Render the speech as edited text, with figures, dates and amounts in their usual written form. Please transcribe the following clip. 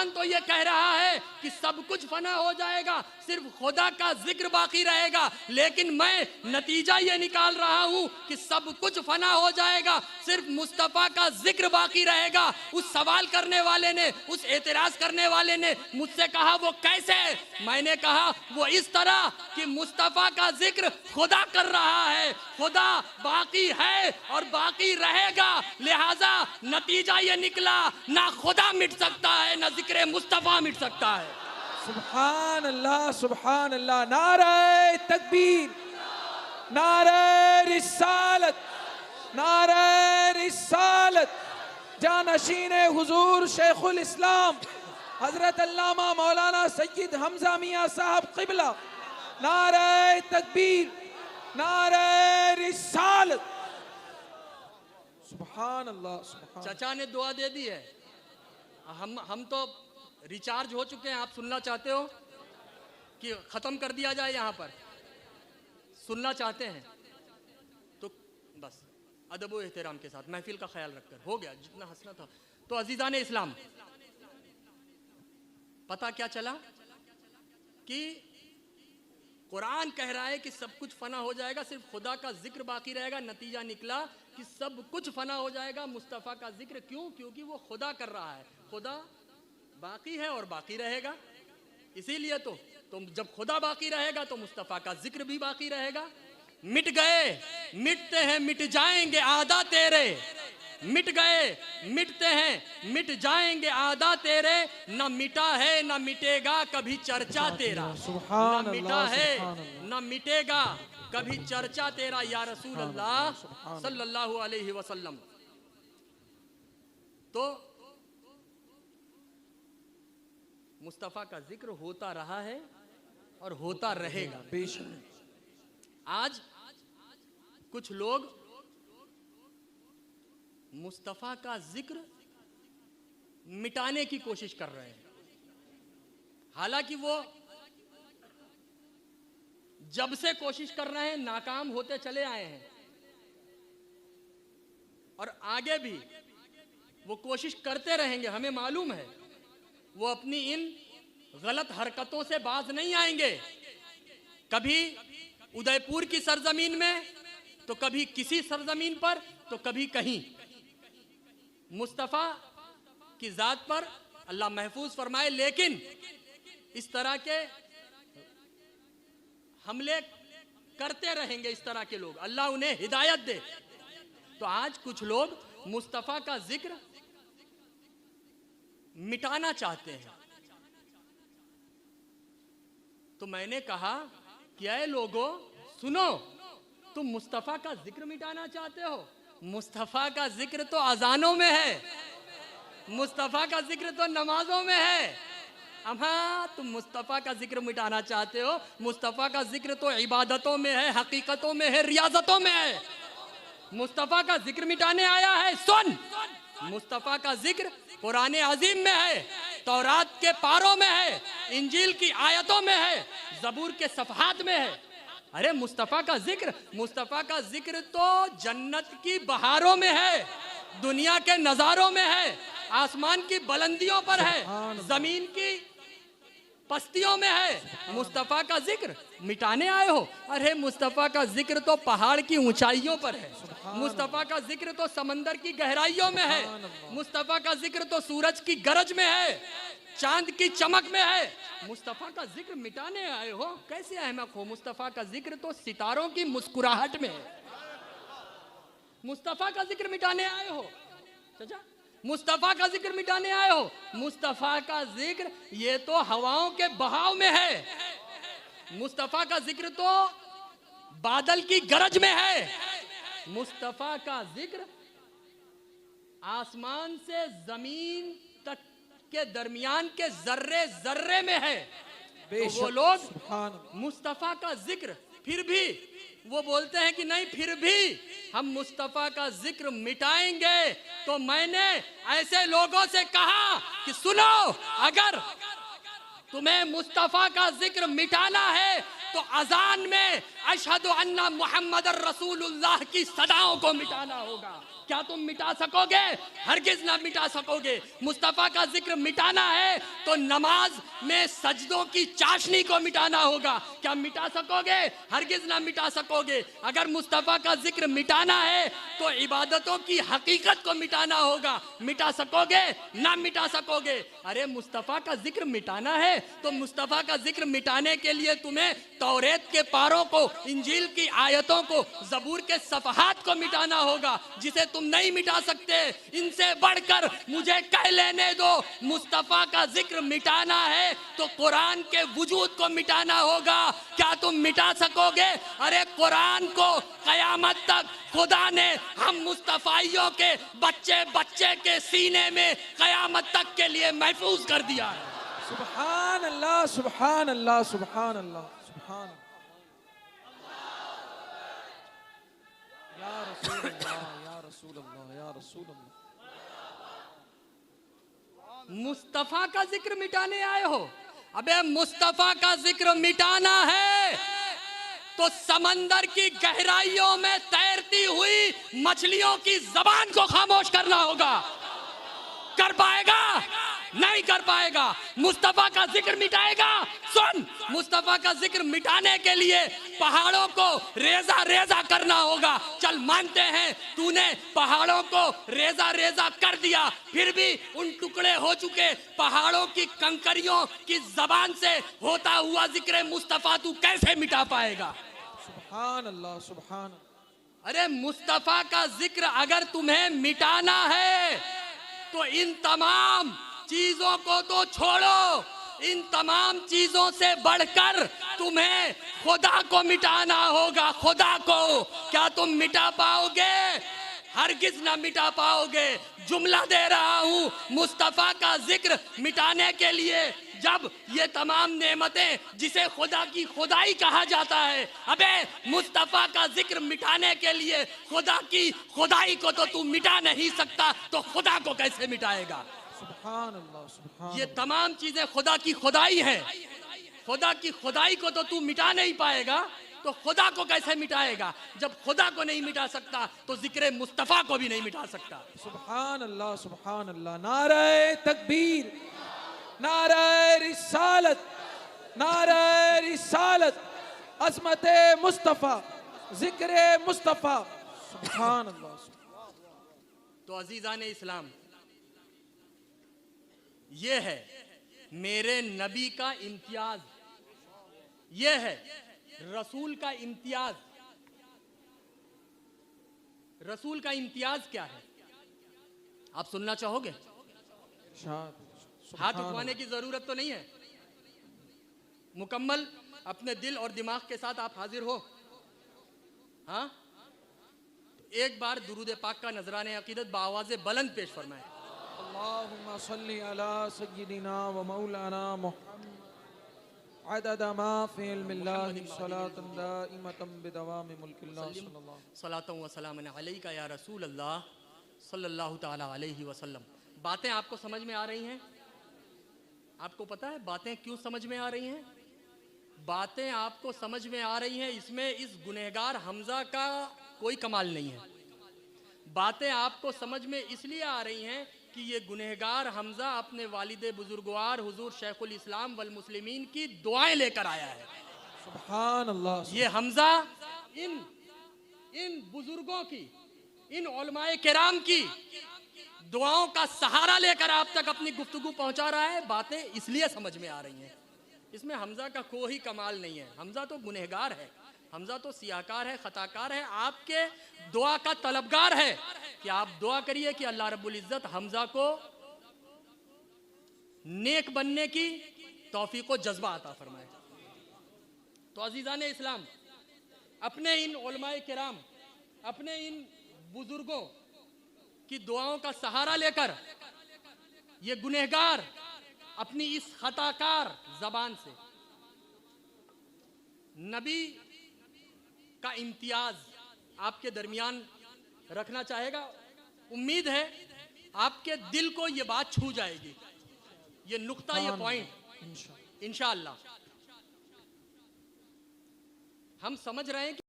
कुरान तो ये कह रहा है कि सब कुछ फना हो जाएगा, सिर्फ खुदा का जिक्र बाकी रहेगा, लेकिन मैं नतीजा ये निकाल रहा हूं कि सब कुछ फना हो जाएगा, सिर्फ मुस्तफा का जिक्र बाकी रहेगा। उस सवाल करने वाले ने, उस एतराज करने वाले ने मुझसे कहा वो कैसे? मैंने कहा वो इस तरह कि मुस्तफा का जिक्र खुदा कर रहा है, खुदा बाकी है और बाकी रहेगा, लिहाजा नतीजा ये निकला ना खुदा मिट सकता है ना जिक्र मुस्तफा मिट सकता है। सुभान अल्लाह, सुभान अल्लाह। नारे तकबीर, नारे रिसालत, नारे रिसालत। जानशीने हुजूर शेखुल इस्लाम हजरत अल्लामा मौलाना सैयद हमजा मियां साहब क़िबला, नारे तकबीर, नारे रिसालत। सुभान अल्लाह, सुभान। चचा ने दुआ दे दी है, हम तो रिचार्ज हो चुके हैं। आप सुनना चाहते हो कि खत्म कर दिया जाए? यहाँ पर सुनना चाहते हैं तो बस अदब व एहतराम के साथ महफिल का ख्याल रखकर हो गया, जितना हंसना था। तो अजीज़ान इस्लाम, पता क्या चला कि कुरान कह रहा है कि सब कुछ फना हो जाएगा, सिर्फ खुदा का जिक्र बाकी रहेगा। नतीजा निकला कि सब कुछ फना हो जाएगा, मुस्तफ़ा का जिक्र। क्यों? क्योंकि वो खुदा कर रहा है, खुदा बाकी है और बाकी रहेगा। इसीलिए तो जब खुदा बाकी रहेगा तो मुस्तफ़ा का जिक्र भी बाकी रहेगा। मिट गए मिटते हैं मिट जाएंगे आदा तेरे, मिट गए मिटते हैं मिट जाएंगे आदा तेरे, न मिटा है न मिटेगा कभी चर्चा तेरा, न मिटा है न मिटेगा कभी चर्चा तेरा या रसूल अल्लाह सल्लल्लाहु अलैहि वसल्लम। तो मुस्तफ़ा का जिक्र होता रहा है और होता रहेगा। आज कुछ लोग मुस्तफ़ा का जिक्र मिटाने की कोशिश कर रहे हैं, हालांकि वो जब से कोशिश कर रहे हैं नाकाम होते चले आए हैं और आगे भी वो कोशिश करते रहेंगे। हमें मालूम है वो अपनी इन गलत हरकतों से बाज नहीं आएंगे। कभी उदयपुर की सरजमीन में, तो कभी किसी सरजमीन पर, तो कभी कहीं। मुस्तफ़ा की जात पर अल्लाह महफूज फरमाए, लेकिन इस तरह के हमले करते रहेंगे इस तरह के लोग, अल्लाह उन्हें हिदायत दे। तो आज कुछ लोग मुस्तफ़ा का जिक्र मिटाना चाहते हैं। तो मैंने कहा कि ऐ लोगों सुनो, तुम मुस्तफ़ा का जिक्र मिटाना चाहते हो? मुस्तफ़ा का जिक्र तो अजानों में है, मुस्तफ़ा का जिक्र तो नमाजों में है। अम्मा तुम मुस्तफ़ा का जिक्र मिटाना चाहते हो? मुस्तफ़ा का जिक्र तो इबादतों में है, हकीकतों में है, रियाजतों में है। मुस्तफ़ा का जिक्र मिटाने आया है? सुन, मुस्तफ़ा का जिक्र कुरान अजीम में है, तौरात के पारों में है, इंजील की आयतों में है, ज़बूर के सफ़हात में है। अरे मुस्तफ़ा का जिक्र तो जन्नत की बहारों में है, दुनिया के नज़ारों में है, आसमान की बुलंदियों पर है, ज़मीन की पस्तियों में है। मुस्तफ़ा का जिक्र मिटाने आए हो? अरे मुस्तफ़ा का जिक्र तो पहाड़ की ऊंचाइयों पर है, मुस्तफ़ा का जिक्र तो समंदर की गहराइयों में है, मुस्तफ़ा का जिक्र तो सूरज की गरज में है, चांद की चमक में है। मुस्तफ़ा का जिक्र मिटाने आए हो? कैसे अहमक हो? मुस्तफ़ा का जिक्र तो सितारों की मुस्कुराहट में है। मुस्तफ़ा का जिक्र मिटाने आए हो? चाचा, मुस्तफ़ा का जिक्र मिटाने आए हो? मुस्तफ़ा का जिक्र ये तो हवाओं के बहाव में है, मुस्तफ़ा का जिक्र तो बादल की गरज में है, मुस्तफ़ा का जिक्र आसमान से जमीन तक के दरमियान के जर्रे जर्रे में है। तो वो लोग मुस्तफ़ा का जिक्र, फिर भी वो बोलते हैं कि नहीं, फिर भी हम मुस्तफ़ा का जिक्र मिटाएंगे। तो मैंने ऐसे लोगों से कहा कि सुनो, अगर तुम्हें मुस्तफ़ा का जिक्र मिटाना है तो अजान में अशहदु अन्ना मुहम्मद रसूलुल्लाह की सदाओं को मिटाना होगा। क्या तुम मिटा सकोगे? हरगिज ना मिटा सकोगे। मुस्तफ़ा का जिक्र मिटाना है तो नमाज में सजदों की चाशनी को मिटाना होगा। क्या मिटा सकोगे? हरगिज ना मिटा सकोगे। अगर मुस्तफ़ा का जिक्र मिटाना है तो इबादतों की हकीकत को मिटाना होगा। मिटा सकोगे? ना मिटा सकोगे। अरे मुस्तफ़ा का जिक्र मिटाना है तो मुस्तफ़ा का जिक्र मिटाने के लिए तुम्हें तौरेत के पारों को, इंजील की आयतों को, ज़बूर के सफ़हात को मिटाना होगा, जिसे तुम नहीं मिटा सकते। इनसे बढ़कर मुझे कह लेने दो, मुस्तफ़ा का जिक्र मिटाना है तो कुरान के वजूद को मिटाना होगा। क्या तुम मिटा सकोगे? अरे कुरान को क़यामत तक खुदा ने हम मुस्तफ़ाइयों के बच्चे बच्चे के सीने में क़यामत तक के लिए महफूज कर दिया है। सुभान अल्लाह, सुभान अल्लाह, सुभान अल्लाह, सुभान या रसूल अल्लाह, या रसूल अल्लाह, या रसूल अल्लाह। मुस्तफ़ा का जिक्र मिटाने आए हो? अबे मुस्तफ़ा का जिक्र मिटाना है तो समंदर की गहराइयों में तैरती हुई मछलियों की जबान को खामोश करना होगा। कर पाएगा? नहीं कर पाएगा। मुस्तफ़ा का जिक्र मिटाएगा? सुन, मुस्तफ़ा का जिक्र मिटाने के लिए पहाड़ों को रेजा रेजा करना होगा। चल मानते हैं तूने पहाड़ों को रेजा रेजा कर दिया, फिर भी उन टुकड़े हो चुके पहाड़ों की कंकरियों की जबान से होता हुआ जिक्र मुस्तफ़ा तू कैसे मिटा पाएगा? सुभान अल्लाह, सुभान। अरे मुस्तफ़ा का जिक्र अगर तुम्हें मिटाना है तो इन तमाम चीजों को तो छोड़ो, इन तमाम चीजों से बढ़कर तुम्हें खुदा को मिटाना होगा। खुदा को क्या तुम मिटा पाओगे? हरगिज ना मिटा पाओगे। जुमला दे रहा हूं, मुस्तफ़ा का जिक्र मिटाने के लिए जब ये तमाम नेमतें जिसे खुदा की खुदाई कहा जाता है, अबे मुस्तफ़ा का जिक्र मिटाने के लिए खुदा की खुदाई को तो तू मिटा नहीं सकता, तो खुदा को कैसे मिटाएगा? सुभान अल्लाह, सुभान। ये तमाम चीजें खुदा की खुदाई है। खुदा की खुदाई को तो तू मिटा नहीं पाएगा, तो खुदा को कैसे मिटाएगा? जब खुदा को नहीं मिटा सकता तो जिक्र मुस्तफ़ा को भी नहीं मिटा सकता। सुभान अल्लाह, सुभान अल्लाह। नारे तकबीर, नारे रिसालत, नारे रिसालत, अज़मत मुस्तफ़ा, जिक्र मुस्तफ़ा। सुभान अल्लाह। तो अजीज़ान इस्लाम, ये है मेरे नबी का इम्तियाज, ये है रसूल का इम्तियाज। रसूल का इम्तियाज क्या है? आप सुनना चाहोगे? हाथ उठवाने की जरूरत तो नहीं है। मुकम्मल अपने दिल और दिमाग के साथ आप हाजिर हो? हाँ, एक बार दुरूद पाक का नजराने अकीदत बावाज़े बुलंद पेश फरमाए। अल्लाहुम्मा सल्ली अला सय्यिदिना व मौलाना मुहम्मद अदद मा फी इल्मिल्लाहि सलातन दाइमतन बिदवामि मुल्किल्लाह सलातन व सलामन अलैका या रसूल अल्लाह सल्लल्लाहु तआला अलैहि वसल्लम। बातें आपको समझ में आ रही हैं? आपको पता है बातें क्यों समझ में आ रही हैं? बातें आपको समझ में आ रही हैं, इसमें इस गुनहगार हमजा का कोई कमाल नहीं है। बातें आपको समझ में इसलिए आ रही हैं कि ये गुनहगार हमजा अपने वालिद बुजुर्गवार हुजूर शेखुल इस्लाम वल मुस्लिमीन की दुआएं लेकर आया है। सुभान अल्लाह। ये हमजा इन बुजुर्गों की, इन उलमाए किराम की दुआओं का सहारा लेकर आप तक अपनी गुफ्तगू पहुंचा रहा है। बातें इसलिए समझ में आ रही हैं, इसमें हमजा का कोई कमाल नहीं है। हमजा तो गुनहगार है, हमजा तो सियाकार है, खताकार है, आपके दुआ का तलबगार है कि आप दुआ करिए कि अल्लाह रब्बुल इज्जत हमजा को नेक बनने की तौफीक व जज्बा अता फरमाए। तो अजीज़ान इस्लाम, अपने इन उलमाए किराम, अपने इन बुजुर्गों की दुआओं का सहारा लेकर ये गुनहगार अपनी इस खताकार जबान से नबी का इम्तियाज आपके दरमियान रखना चाहेगा। उम्मीद है आपके दिल को ये बात छू जाएगी, ये नुक्ता, ये पॉइंट इंशाअल्लाह। हम समझ रहे हैं कि